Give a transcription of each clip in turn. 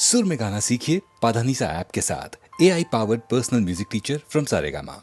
सुर में गाना सीखिए पाधानीसा ऐप के साथ। AI powered personal music teacher from Saregama.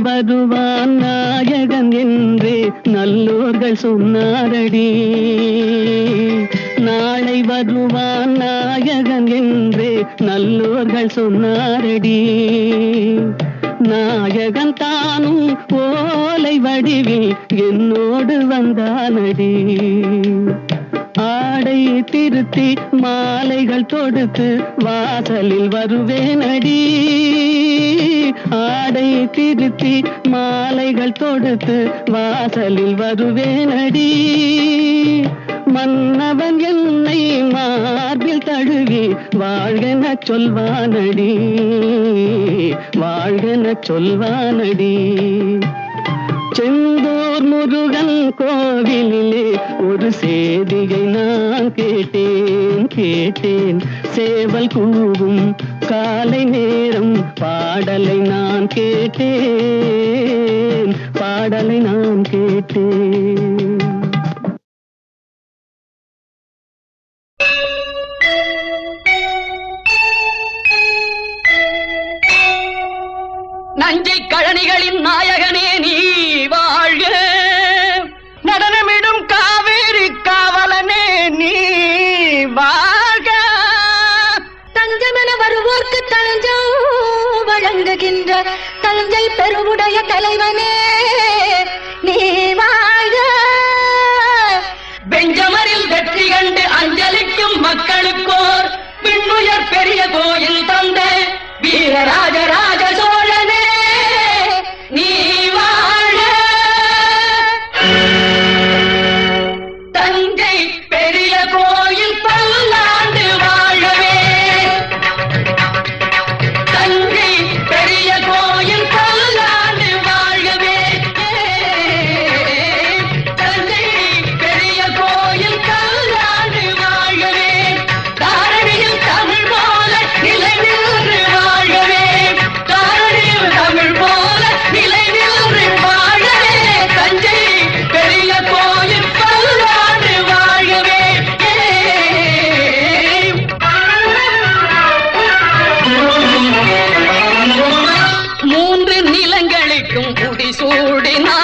வருவான் நாயகன் என்று நல்லோர்கள் சொன்னாரடி. நாளை வருவான் நாயகன் என்று நல்லோர்கள் சொன்னாரடி. நாயகன் தானும் ஓலை வடிவில் என்னோடு வந்தானடி. ஆடை திருத்தி மாலைகள் தொடுத்து வாசலில் வருவேனடி. ஆடை திருத்தி மாலைகள் தொடுத்து வாசலில் வருவேனடி. மன்னவன் என்னை மார்பில் தழுவி வாழ்கென சொல்வானடி. வாழ்கென சொல்வானடி. செந்தூர் முருகன் கோவிலிலே ஒரு சேதியை நான் கேட்டேன். சேவல் கூவும் காலை நேரம் பாடலை நான் கேட்டேன். நஞ்சை கழனிகளின் நாயகனே நீ வாழ்க. நடனமிடும் காவேரி காவலனே நீ வாழ்க. தஞ்சமென வருவோர்க்கு தஞ்சம் வழங்குகின்ற தஞ்சை பெருவுடைய தலைவனே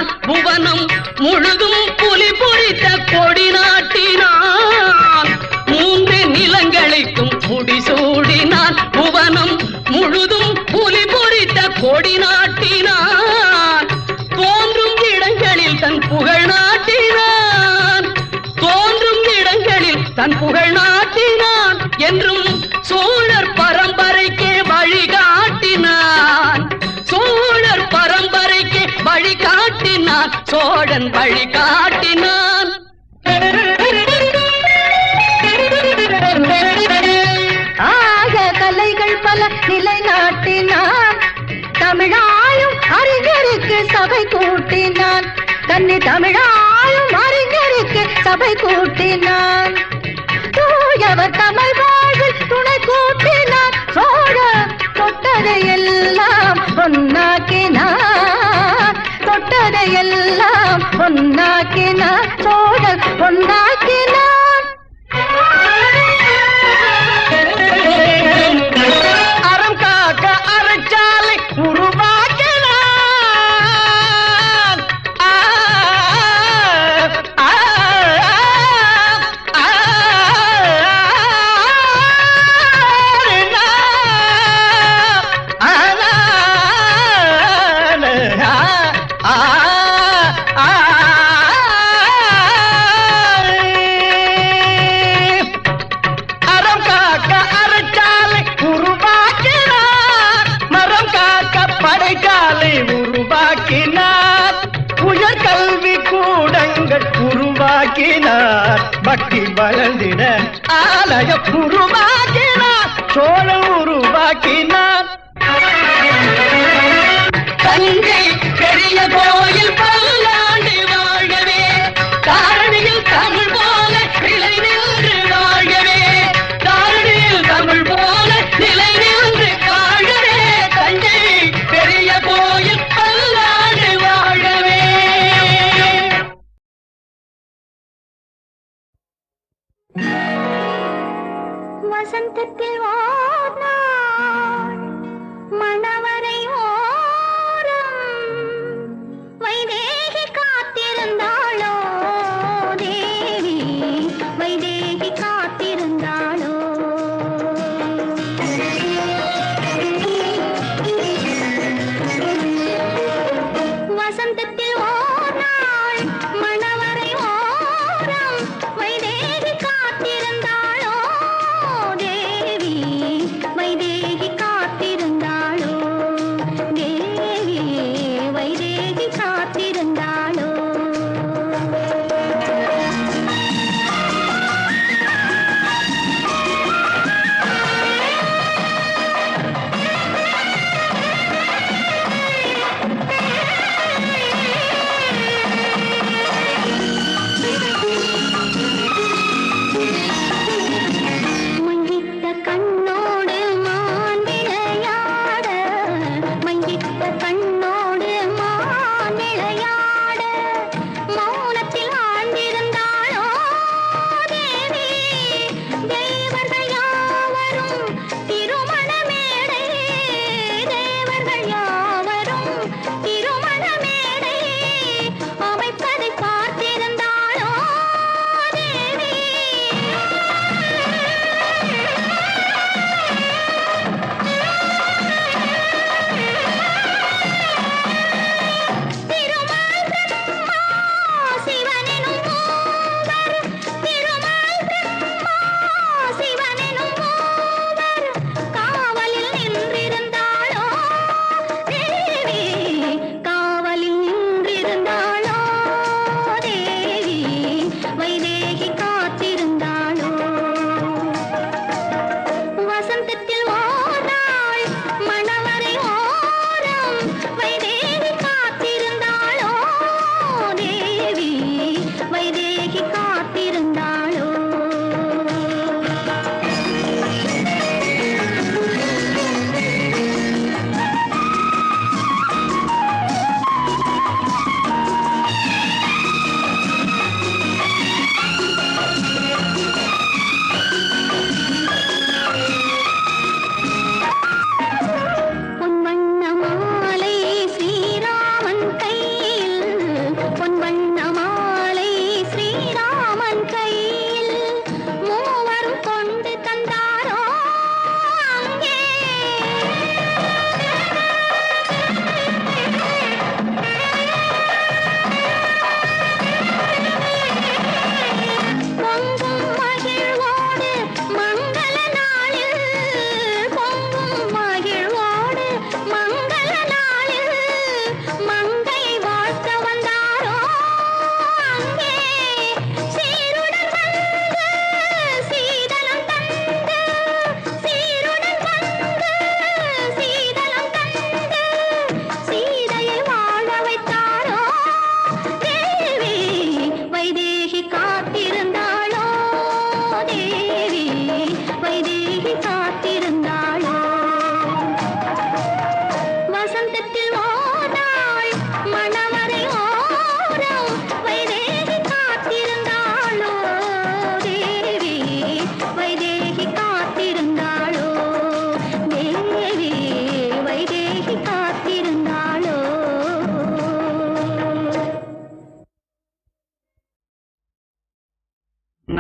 நாட்டினான் புவனம் முழுதும் புலி பொறித்த கொடி நாட்டினான் மூன்று நிலங்களுக்கும் முடிசூடினான் புவனம் முழுதும் புலி பொறித்த கொடி நாட்டினான் தோன்றும் இடங்களில் தன் புகழ் நாட்டினான் தோன்றும் இடங்களில் தன் புகழ் நாட்டினான் என்றும் சோழர் பரம்பரைக்கே வழிகாட்டினான் சோழர் பரம்பரைக்கு வழிகாட்டினான் சோழன் வழிகாட்டினான் ஆக கலைகள் பல நிலைநாட்டினான் தமிழாயும் அறிஞருக்கு சபை கூட்டினான் கன்னி தமிழாயும் அறிஞருக்கு சபை கூட்டினான் தூயவர் தமிழ் வாழ்வில் துணை கூட்டினான் சோழ தொட்டதையெல்லாம் பொன்னாக்கினான் தொட்டதையெல்லாம் பொன்னாக்கினான் சோழர் பொன்னாக்கினான் அறம் காக்க அறச்சாலை உருவாக்கினான் அறம் காக்க அறச்சாலை உருவாக்கினார் மரம் காக்க படைச்சாலை உருவாக்கினார் உயர்கல்வி கூடங்கள் உருவாக்கினார் பக்தி வளர்ந்திட ஆலய உருவாக்கினார் சோழன் உருவாக்கினார் தஞ்சை பெரிய கோயில் பல்லாண்டு வாழ்கவே தாரணியில் தமிழ் போல நிலை நின்று வாழ்கவே தாரணியில் தமிழ் போல நிலை நின்று வாழ்கவே தஞ்சை பெரிய கோயில் பல்லாண்டு வாழ்கவே. வசந்தத்தில் ஓர் நாள் மணவரை ஓரம் வைதேகி காத்திருந்தாளோ தேவி வைதேகி காத்திருந்தாளோ வசந்தத்தில் ஓர் நாள் மணவரை ஓரம் வைதேகி காத்திருந்தாளோ தேவி வைதேகி காத்திருந்தாளோ தேவி வைதேகி காத்திருந்தாளோ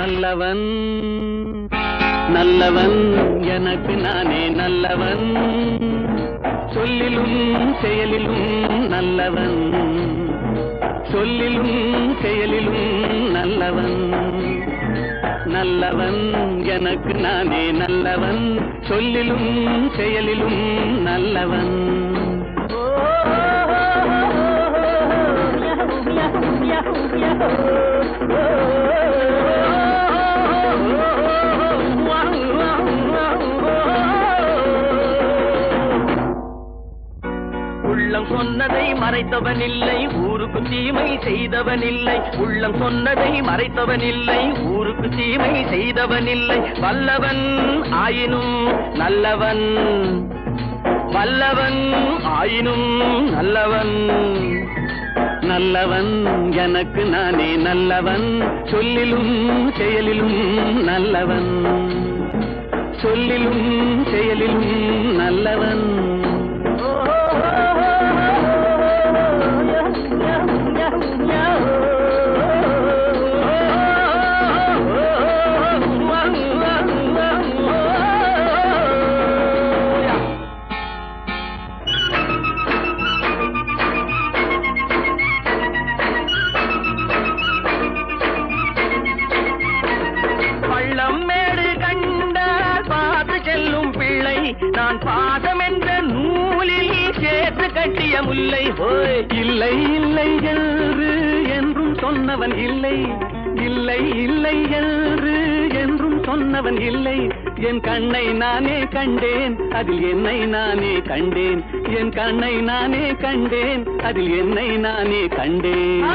நல்லவன் நல்லவன் எனக்கு நானே நல்லவன் சொல்லிலும் செயலிலும் நல்லவன் சொல்லிலும் செயலிலும் நல்லவன் நல்லவன் எனக்கு நானே நல்லவன் சொல்லிலும் செயலிலும் நல்லவன் உள்ளம் சொன்னதை மறைத்தவன் இல்லை ஊருக்கு தீமை செய்தவன் இல்லை உள்ளம் சொன்னதை மறைத்தவன் இல்லை ஊருக்கு தீமை செய்தவன் இல்லை வல்லவன் ஆயினும் நல்லவன் வல்லவன் ஆயினும் நல்லவன் நல்லவன் எனக்கு நானே நல்லவன் சொல்லிலும் செயலிலும் நல்லவன் சொல்லிலும் செயலிலும் நல்லவன் நான் பாதம் என்ற நூலில் சேர்த்து கட்டிய முல்லை இல்லை இல்லை என்று என்றும் சொன்னவன் இல்லை இல்லை இல்லை என்று என்றும் சொன்னவன் இல்லை என் கண்ணை நானே கண்டேன் அதில் என்னை நானே கண்டேன் என் கண்ணை நானே கண்டேன் அதில் என்னை நானே கண்டேன்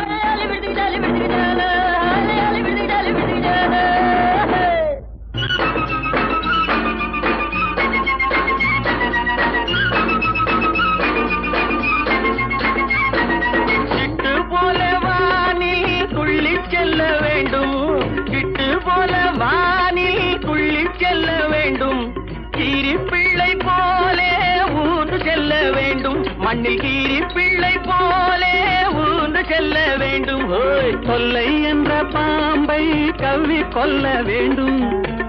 மண்ணில் கீரி பிள்ளை போலே ஊன்று செல்ல வேண்டும் தொல்லை என்ற பாம்பை கவ்வி கொல்ல வேண்டும்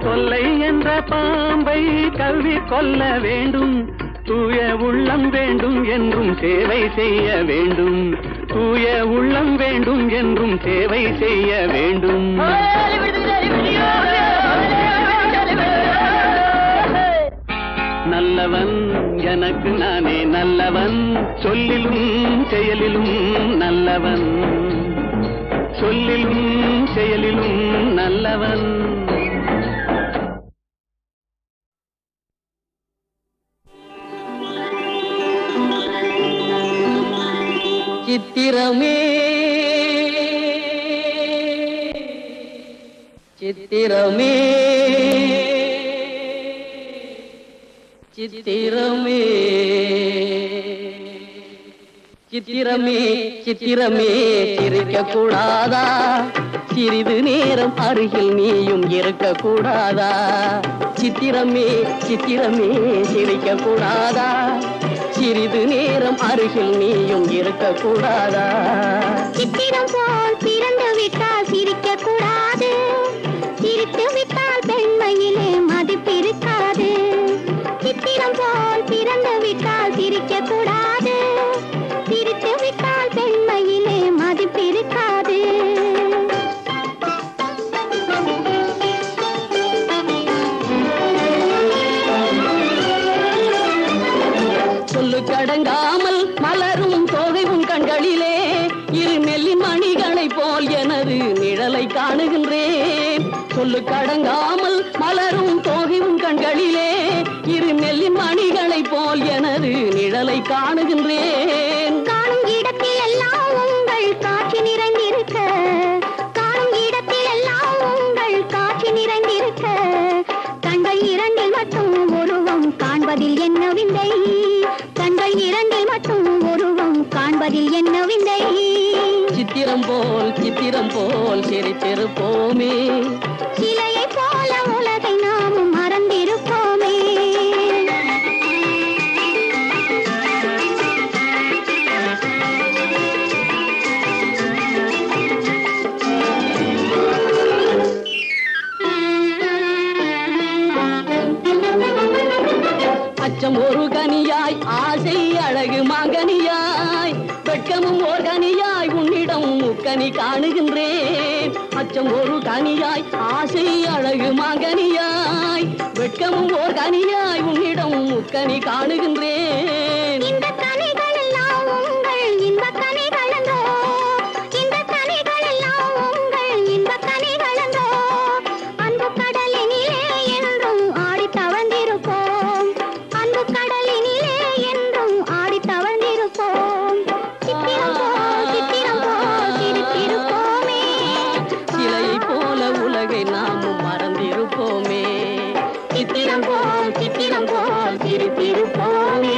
தொல்லை என்ற பாம்பை கவ்வி கொல்ல வேண்டும் தூய உள்ளம் வேண்டும் என்றும் சேவை செய்ய வேண்டும் தூய உள்ளம் வேண்டும் என்றும் சேவை செய்ய வேண்டும் நல்லவன் எனக்கு நானே நல்லவன் சொல்லிலும் செயலிலும் நல்லவன் சொல்லிலும் செயலிலும் நல்லவன் சித்திரமே சித்திரமே சித்திரமே சித்திரமே சித்திரமே சிரிக்க கூடாதா சிறிது நேரம் அருகில் நீயும் இருக்க கூடாதா சித்திரமே சித்திரமே சிரிக்க கூடாதா சிறிது நேரம் அருகில் நீயும் இருக்க கூடாதா சித்திரம் போல் பிறந்து விட்டால் சிரிக்க கூடாது சிரித்து விட்டால் பெண்மையிலே மதிப்பிருக்காது சித்திரம் போல் பிறந்து விட்டால் சிரிக்க கூடாது சிரித்து விட்டால் பெண்மையிலே மதிப்பிருக்காது சொல்லு கடங்காமல் மலரும் தோகை உன் கண்களிலே இரு நெல்லின் மணிகளை போல் எனது நிழலை காணுகின்றேன் சொல்லு கடங்காமல் மலரும் தோகை உன் கண்களிலே இரு நெல்லின் மணிகளை போல் எனது நிழலை காணுகின்றேன் காணும் இடத்தில் எல்லாம் உங்கள் காட்சி நிறைந்திருக்க காணும் இடத்தில் எல்லாம் உங்கள் காட்சி நிறைந்திருக்க கண்கள் இரண்டில் மட்டும் உருவம் காண்பதில் என்ன விந்தை கண்கள் இரண்டில் மட்டும் உருவம் காண்பதில் என்ன விந்தை சித்திரம் போல் சிரித்திருப்போமே சிலையை போல உலகை நாமும் மறந்திருப்போமே முக்கனி காணுகின்றேன். அச்சம் ஒரு கனியாய், ஆசை அழகு மகனியாய், வெட்கமும் ஓர் கனியாய் உன்னிடம் முக்கனி காணுகின்றேன். இந்த கனிகள் எல்லாம் உங்கள் இன்ப கனிகளன்றோ, இந்த கனிகள் எல்லாம் உங்கள் இன்ப கனிகளன்றோ, அன்பு கடலினிலே என்றும் ஆடி தவழ்ந்திருப்போம், அன்பு கடலினிலே என்றும் ஆடி தவழ்ந்திருப்போம். சித்திரம் போல் சிரித்திருப்போமே, சிலையை போல உலகை நாமும் மறந்திருப்போமே. சித்திரம் போல் சிரித்திருப்போமே.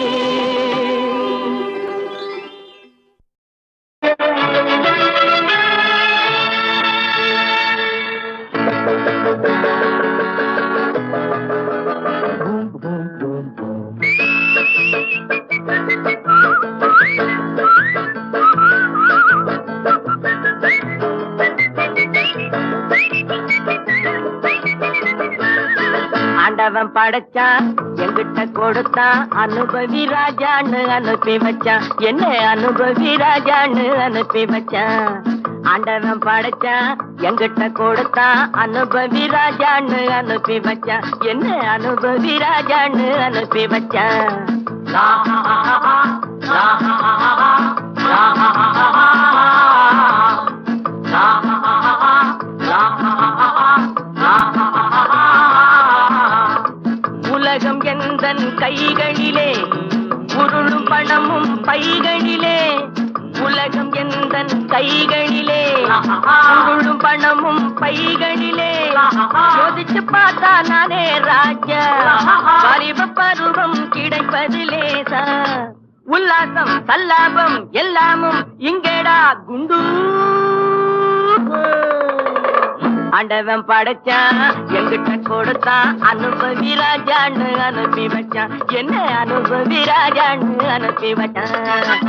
ஆண்டவன் படைச்சான் என்கிட்ட கொடுத்தான், அனுபவி ராஜான்னு அனுப்பி வச்சான், என்ன அனுபவி ராஜான்னு அனுப்பி வச்சான். ஆண்டவன் படைச்சான் என்கிட்ட கொடுத்தான், அனுபவி ராஜான்னு அனுப்பி வச்சான், என்ன அனுபவி ராஜான்னு அனுப்பி வச்சான். உலகம் எந்தன் கைகளிலே, உருளும் பணமும் பைகளிலே, உலகம் எந்தன் கைகளிலே, உருளும் பணமும் பைகளிலே, யோசிச்சு பார்த்தா நானே ராஜா, பரிவ பருவம் கிடைப்பது லேசா, உல்லாசம் சல்லாபம் எல்லாமும் இங்கேடா குண்டு. ஆண்டவன் படைச்சான் என்கிட்ட கொடுத்தான், அனுபவி ராஜான்னு அனுப்பி வச்சான், என்ன அனுபவி ராஜான்னு அனுப்பி வச்சான்.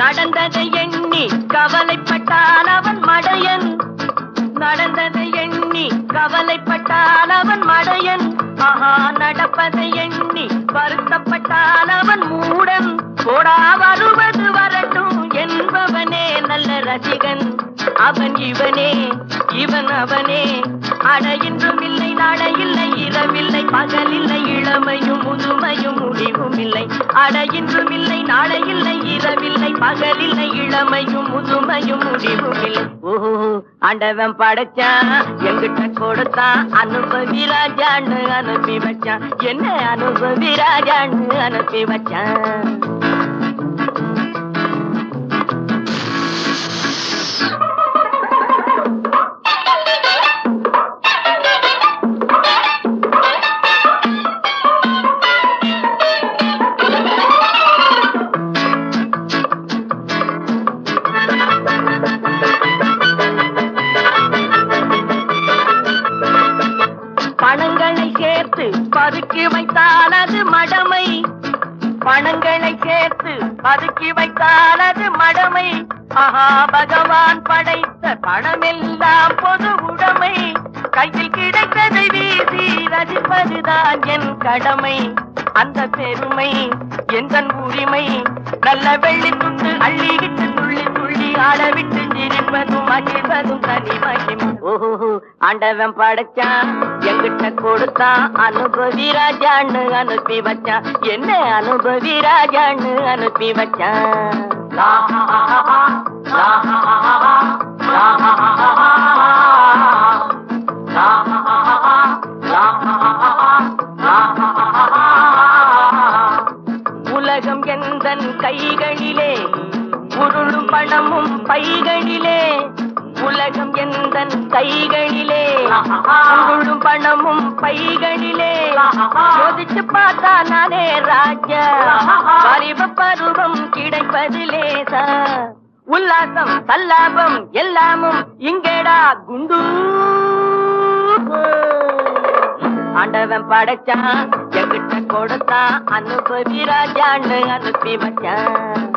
நடந்ததை எண்ணி கவலைப்பட்டான் அவன் மடையன், நடந்ததை எண்ணி கவலைப்பட்டான் அவன் மடையன், ஆஹா நடப்பதை எண்ணி வருத்தப்பட்டான் அவன் மூடன். போடா வருவது வரட்டும் என்பவனே நல்ல ரசிகன், அவன் இவனே இவன் அவனே. அட இன்றும் இல்லை நாளை இல்லை, இரவில்லை பகலில்லை, இளமையும் முதுமையும் முடிவும் இல்லை. அட இன்றும் இல்லை நாளை இல்லை, இரவில்லை பகலில்லை, இளமையும் முதுமையும் முடிவும் இல்லை. ஓஹோ ஆண்டவன் படைச்சான் என்கிட்ட கொடுத்தான், அனுபவி ராஜான்னு அனுப்பி வச்சான், என்ன அனுபவி ராஜான்னு அனுப்பி வச்சான். பணங்களை சேர்த்து பதுக்கி வைத்தால் அது மடமை, பணங்களை சேர்த்து பதுக்கி வைத்தால் அது மடமை. ஆஹா பகவான் படைத்த பணமெல்லாம் பொது உடைமை, கையில் கிடைத்ததை வீசி ரசிப்பதுதான் என் கடமை. அந்த பெருமை எந்தன் உரிமை, நல்ல வெள்ளி துண்டு அள்ளிக்கிட்டு துள்ளி துள்ளி ஆளவிட்டு சிரிப்பதும் மகிழ்வதும் தனி மகிமை. ஓஹோ ஆண்டவன் படைச்சான் என்கிட்ட கொடுத்தான், அனுபவி ராஜான்னு அனுப்பி வச்சான், என்ன அனுபவி ராஜான்னு அனுப்பி வச்சான். உலகம் எந்தன் கைகளிலே, உருளும் பணமும் பைகளிலே, உலகம் எந்தன் கைகளிலே, உருளும் பணமும் பைகளிலே, யோசிச்சு பார்த்தா நானே ராஜா, பரிவ பருவம் கிடைப்பது லேசா, உல்லாசம் சல்லாபம் எல்லாமும் இங்கேடா குண்டு. ஆண்டவன் படைச்சான் என்கிட்ட கொடுத்தான், அனுபவி ராஜான்னு அனுப்பி வச்சான்.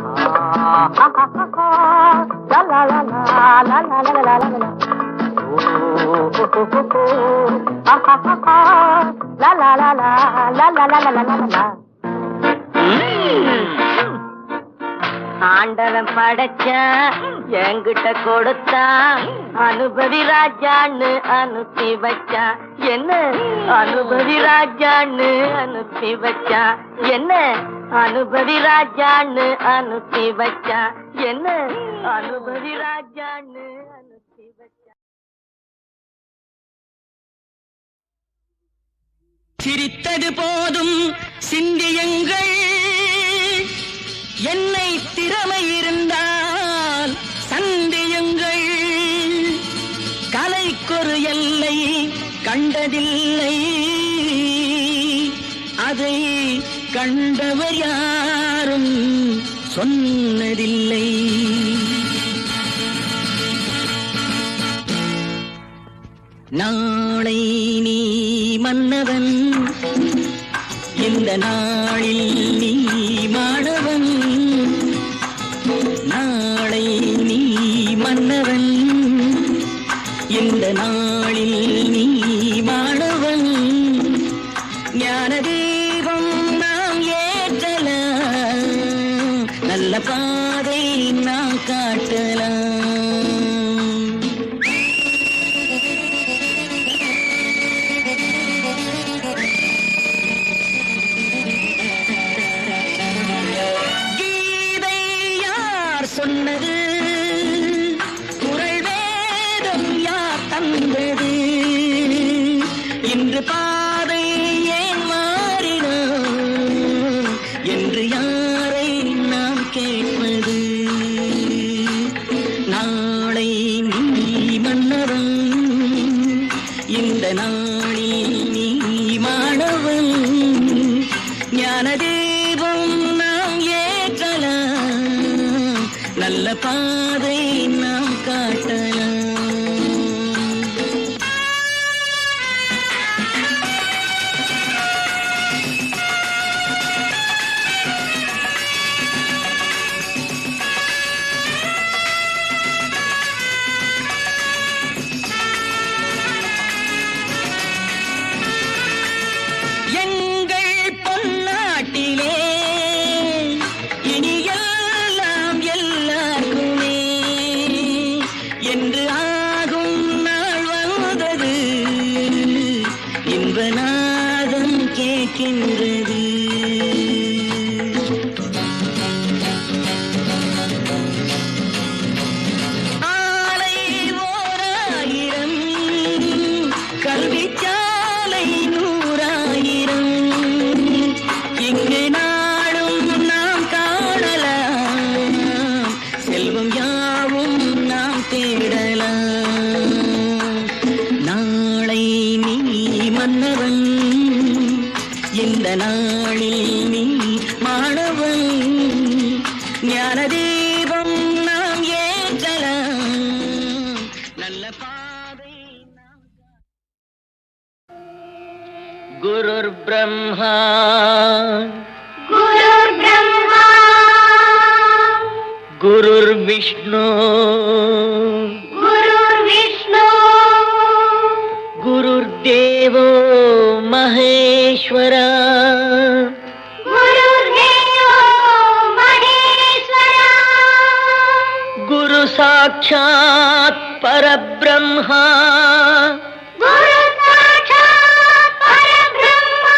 லா லா லா லா லா லா லா லா லா லா. ஆண்டவன் படைச்சான் என்கிட்ட கொடுத்தான் அனுபவி ராஜான்னு அனுப்பி வச்சான் என்ன அனுபவி ராஜான்னு அனுப்பி வச்சான் என்ன அனுபவி ராஜான்னு அனுப்பி வச்சான் என்ன அனுபவி ராஜான்னு அனுப்பி வச்சான். சிரித்தது போதும் சிந்தியுங்கள், என்னை திறமை இருந்தால் சந்தியுங்கள். கலைக்கொரு எல்லை கண்டதில்லை, அதை கண்டவர் யாரும் சொன்னதில்லை. நாளை நீ மன்னவன், இந்த நாளில் நீ மாணவன். நாளை நீ மன்னவன், இந்த நாளில் நீ மாணவன். ஞான தீபம் நாம் ஏற்றலாம், நல்ல பாதை நாம் காட்டலாம். சொன்னது குரல் வேதம் யார் தந்தது? இன்று பாதை ஏன் மாறினோம் என்று யாரை நாம் கேட்பது? நாளை நீ மன்னவன், இந்த நாளில் நீ மாணவன். ஞான தீபம் நாம் ஏற்றலாம், நல்ல பாதை நாம் காட்டலாம். எங்கள் பொன்னாட்டிலே இனி எல்லாம் எல்லாருக்குமே என்று ஆகும் நாள் வந்தது. இன்பநாதம் கேட்கின்றது. ஆலை ஓராயிரம், கல்விச்சாலை 100,000. இங்கு நாளும் நாம் காணலாம், செல்வம் யாவும் நாம் தேடலாம். நாளை நீ மன்னவன், இந்த நாளில் நீ மாணவன். ஞான தீபம் நாம் ஏற்றலாம், நல்ல பாதை நாம். குருர் பிரம்மா குருர் பிரம்மா குருர் விஷ்ணு குருர் விஷ்ணு குருர் தேவோ மகேஸ்வரா. குருர் தேவோ மகேஸ்வரா குரு சாட்சாத் பரபிரம்மா. குரு சாட்சாத் பரபிரம்மா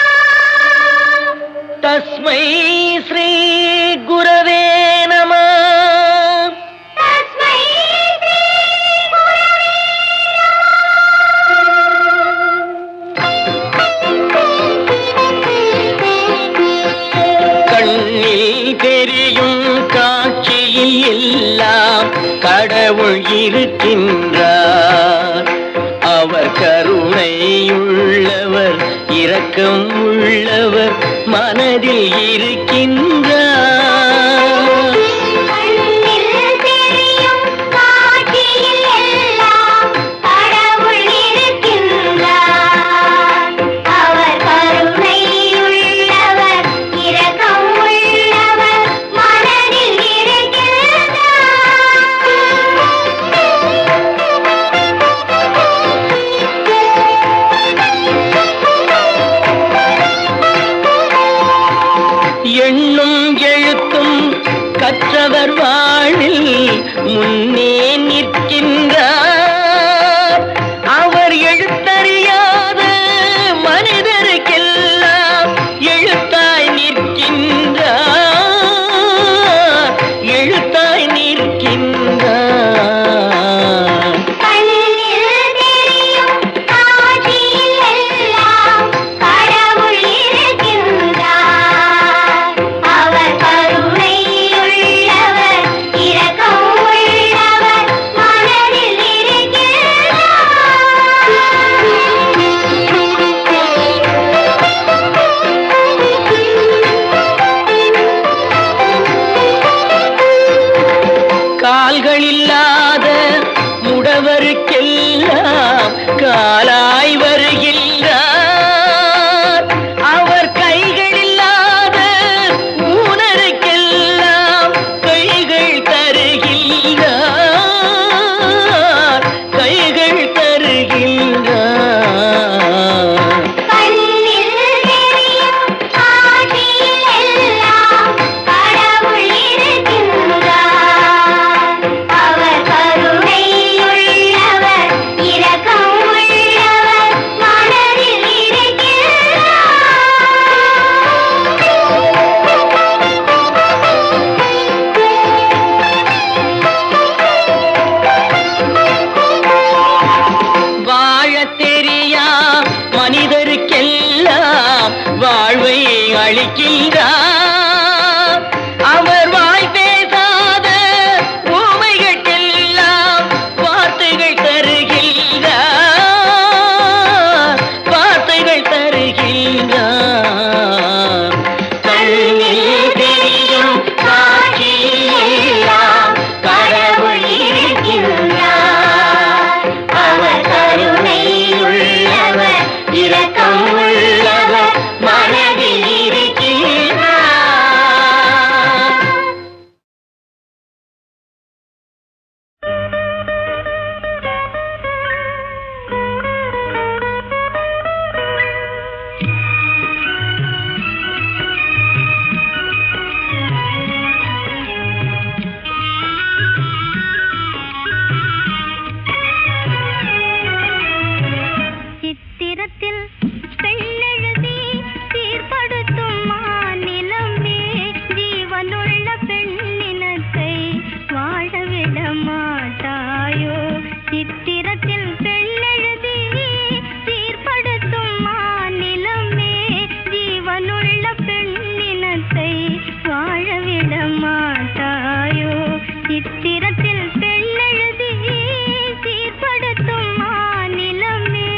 தஸ்மை ஸ்ரீ குரவே நமः. தஸ்மை ஸ்ரீ குரவே கண்ணில் தெரியும் காட்சியில் எல்லாம் கடவுள் இருக்கின்றார். அவர் கருணை உள்ளவர், இரக்கம் உள்ளவர், மனதில் இருக்கின்றார். கண்ணில் தெரியும் காட்சியில் எல்லாம் கடவுள் இருக்கின்றார். அவர் கருணை உள்ளவர், இரக்கம் உள்ளவர், மனதில் இருக்கின்றார். அளிக்கின்றார். அவர் வாய் பேசாத ஊமைகளுக்கெல்லாம் வார்த்தைகள் தருகின்றார், வார்த்தைகள் தருகின்றார். கண்ணில் தெரியும் காட்சியெல்லாம் கடவுள் இருக்கின்றார். அவர் கருணை உள்ளவர், இரக்கம் உள்ளவர், மனதில் இருக்கின்றார். சித்திரத்தில் பெண்ணெழுதி சீர்படுத்தும் மாநிலமே, ஜீவனுள்ள பெண்ணினத்தை வாழவிட மாட்டாயோ. சித்திரத்தில் பெண்ணெழுதி சீர்படுத்தும் மாநிலமே, ஜீவனுள்ள பெண்ணினத்தை வாழவிட மாட்டாயோ. சித்திரத்தில் பெண்ணெழுதி சீர்படுத்தும் மாநிலமே.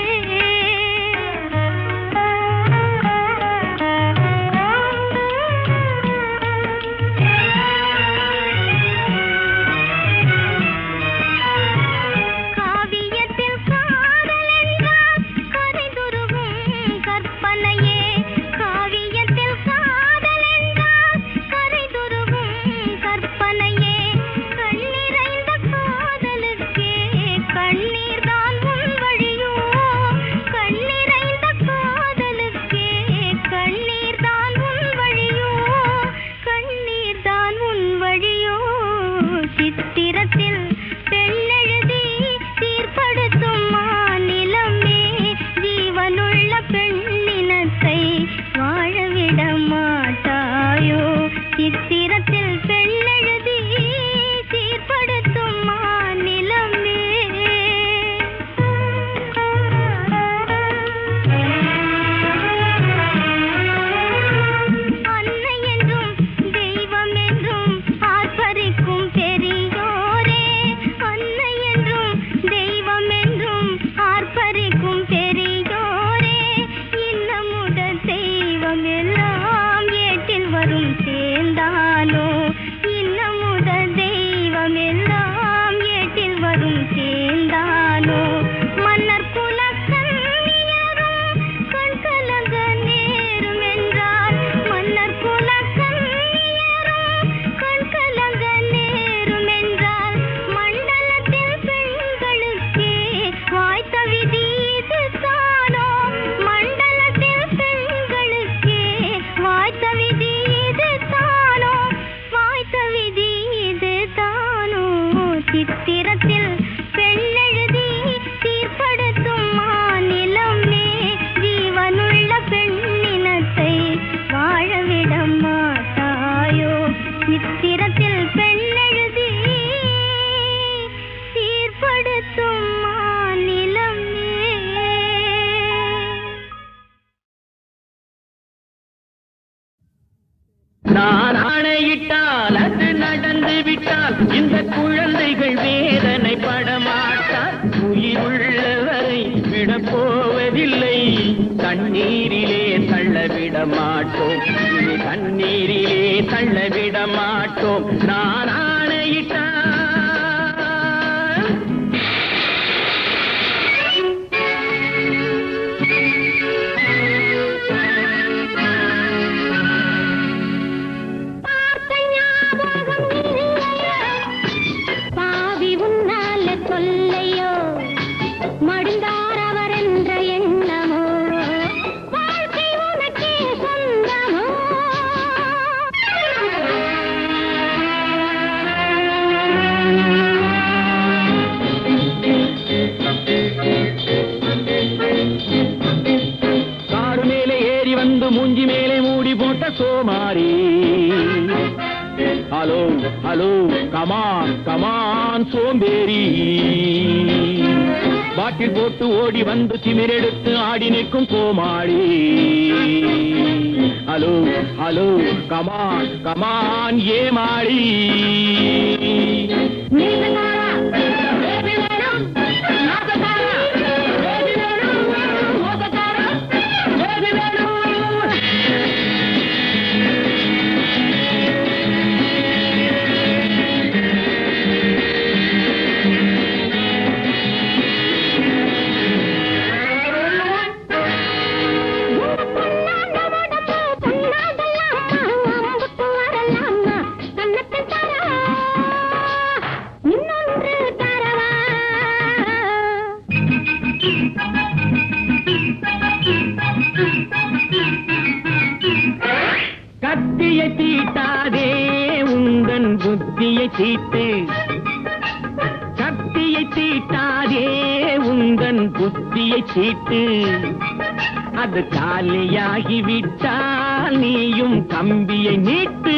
காவியத்தில் காதல் என்றால் கரைதுருகும் கற்பனையே, காவியத்தில் காதல் என்றால் கரைதுருகும் கற்பனையே. கண்ணிறைந்த காதலுக்கே கண்ணீர்தான் உன் வழியோ, கண்ணிறைந்த காதலுக்கே கண்ணீர்தான் உன் வழியோ, கண்ணீர்தான் உன் வழியோ. சித்திரத்தில் பெண்ணெழுதி சீர்படுத்தும் மாநிலமே, ஜீவனுள்ள பெண்ணினத்தை வாழவிட மாட்டாயோ. சித்திரத்தில் பெண்ணெழுதி சீர்படுத்தும் மாநிலமே. அன்னை என்றும் தெய்வம் என்றும் ஆர்ப்பரிக்கும் பெரியோரே, அன்னை என்றும் தெய்வம் என்றும் ஆர்ப்பரிக்கும் பெரியோரே. இன்னமுத தெய்வம் எல்லாம் ஏட்டில் வரும் சேர்ந்தானோ, இன்னமுத தெய்வம் எல்லாம் ஏட்டில் வரும் சேர்ந்தானோ. மன்னர் குலக்கண்ணியரும் கண் கலங்க நேரும் என்றால், மன்னர் குலக்கண்ணியரும் கண் கலங்க நேரும் என்றால், மண்டலத்தில் பெண்களுக்கே வாய்த்த விதி இதுதானோ, மண்டலத்தில் பெண்களுக்கே வாய்த்த விதி இதுதானோ, வாய்த்த விதி இதுதானோ. சித்திரத்தில் பெண்ணெழுதி சீர்படுத்தும் மாநிலமே, ஜீவனுள்ள பெண்ணினத்தை வாழவிட மாட்டாயோ. சித்திரத்தில் பெண்ணெழுதி சீர்படுத்தும் மாநிலமே. நான் ஆணையிட்டால் அது நடந்து விட்டால் இந்த குழந்தைகள் வேதனை படமாட்டார். உயிர் உள்ளவரை விடப்போவதில்லை, தண்ணீரிலே தள்ளவிட மாட்டோம், இனி தண்ணீரிலே தள்ளவிட மாட்டோம். நான் ஆணையிட்டால் பாவி உன்னால தொல்லையோ, மடுந்தார் அவர் என்ற எண்ணமோ, வாழ்க்கை உனக்கே சொந்தமோ. காரு மேலே ஏறி வந்து மூஞ்சி மேலே மூடி போட்ட சோமாரி. ஹலோ ஹலோ கமான் கமான் சோம்பேறி. பாட்டில் போட்டு ஓடி வந்து திமிரெடுத்து ஆடி நிற்கும் கோமாளி. ஹலோ ஹலோ கமான் கமான் ஏமாளி. கத்தியை தீட்டாதே உந்தன் புத்தியை தீட்டு. கத்தியை தீட்டாதே உந்தன் புத்தியை தீட்டு. அது காலியாகிவிட்டால் நீயும் கம்பியை நீட்டு.